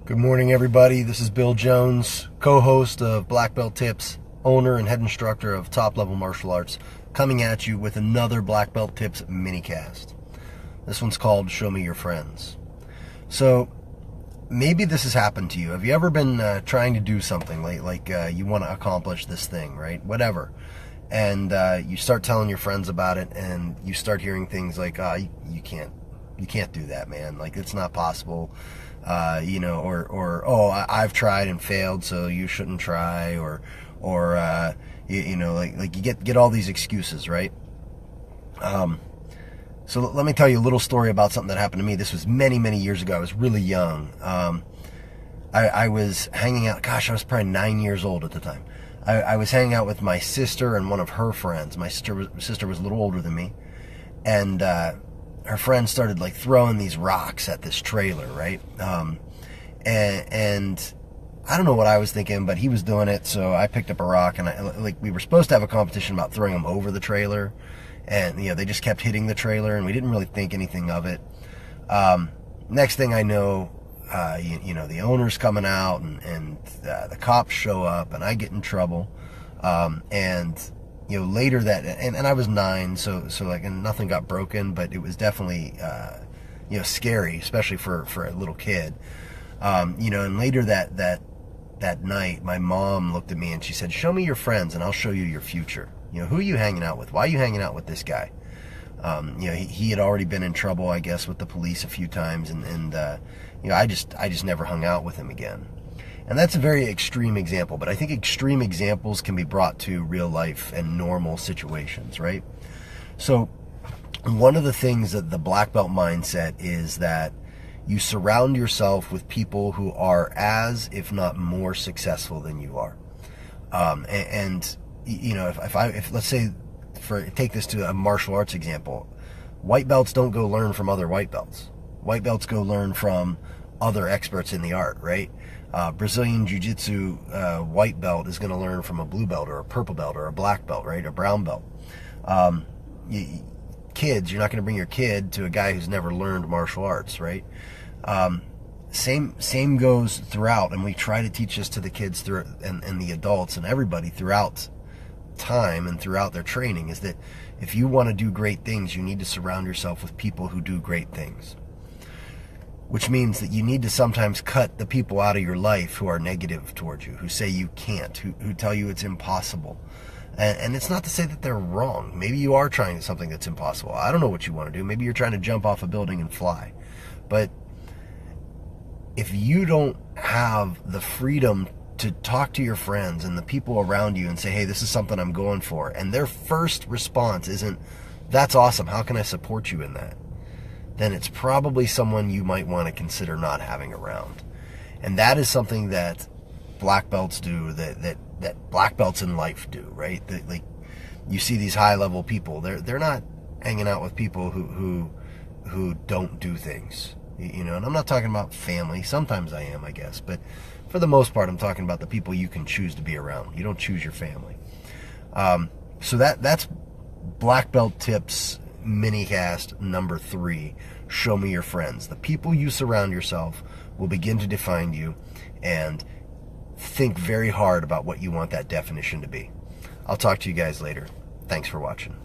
Good morning, everybody. This is Bill Jones, co-host of Black Belt Tips, owner and head instructor of Top Level Martial Arts, coming at you with another Black Belt Tips minicast. This one's called Show Me Your Friends. So, maybe this has happened to you. Have you ever been trying to do something like you want to accomplish this thing, right? Whatever. And you start telling your friends about it, and you start hearing things like, you can't do that, man. Like, it's not possible. I've tried and failed, so you shouldn't try, or you get all these excuses, right? So let me tell you a little story about something that happened to me. This was many, many years ago. I was really young. I was hanging out. Gosh, I was probably 9 years old at the time. I was hanging out with my sister and one of her friends. My sister was a little older than me, and her friend started like throwing these rocks at this trailer, right? And I don't know what I was thinking, but he was doing it, so I picked up a rock, and we were supposed to have a competition about throwing them over the trailer, and they just kept hitting the trailer, and we didn't really think anything of it. Next thing I know, the owner's coming out, and the cops show up, and I get in trouble, and later that, and I was 9, so and nothing got broken, but it was definitely, scary, especially for a little kid. And later that night, my mom looked at me and she said, "Show me your friends and I'll show you your future. Who are you hanging out with? Why are you hanging out with this guy?" He had already been in trouble, I guess, with the police a few times, and I just never hung out with him again. And that's a very extreme example, but I think extreme examples can be brought to real life and normal situations, right? So one of the things that the black belt mindset is that you surround yourself with people who are as, if not more, successful than you are. If let's say, take this to a martial arts example, white belts don't go learn from other white belts. White belts go learn from other experts in the art, right? Brazilian Jiu-Jitsu white belt is going to learn from a blue belt or a purple belt or a black belt, right? A brown belt. Kids, you're not going to bring your kid to a guy who's never learned martial arts, right? Same goes throughout, and we try to teach this to the kids and the adults and everybody throughout time and throughout their training, is that if you want to do great things, you need to surround yourself with people who do great things. Which means that you need to sometimes cut the people out of your life who are negative towards you, who say you can't, who tell you it's impossible. And it's not to say that they're wrong. Maybe you are trying something that's impossible. I don't know what you want to do. Maybe you're trying to jump off a building and fly. But if you don't have the freedom to talk to your friends and the people around you and say, "Hey, this is something I'm going for," and their first response isn't, "That's awesome, how can I support you in that?" then it's probably someone you might want to consider not having around. And that is something that black belts do, that black belts in life do, right? Like, you see these high-level people, they're not hanging out with people who don't do things, and I'm not talking about family. Sometimes I am, I guess, but for the most part, I'm talking about the people you can choose to be around. You don't choose your family. So that's Black Belt Tips minicast number 3. Show me your friends. The people you surround yourself will begin to define you, and think very hard about what you want that definition to be. I'll talk to you guys later. Thanks for watching.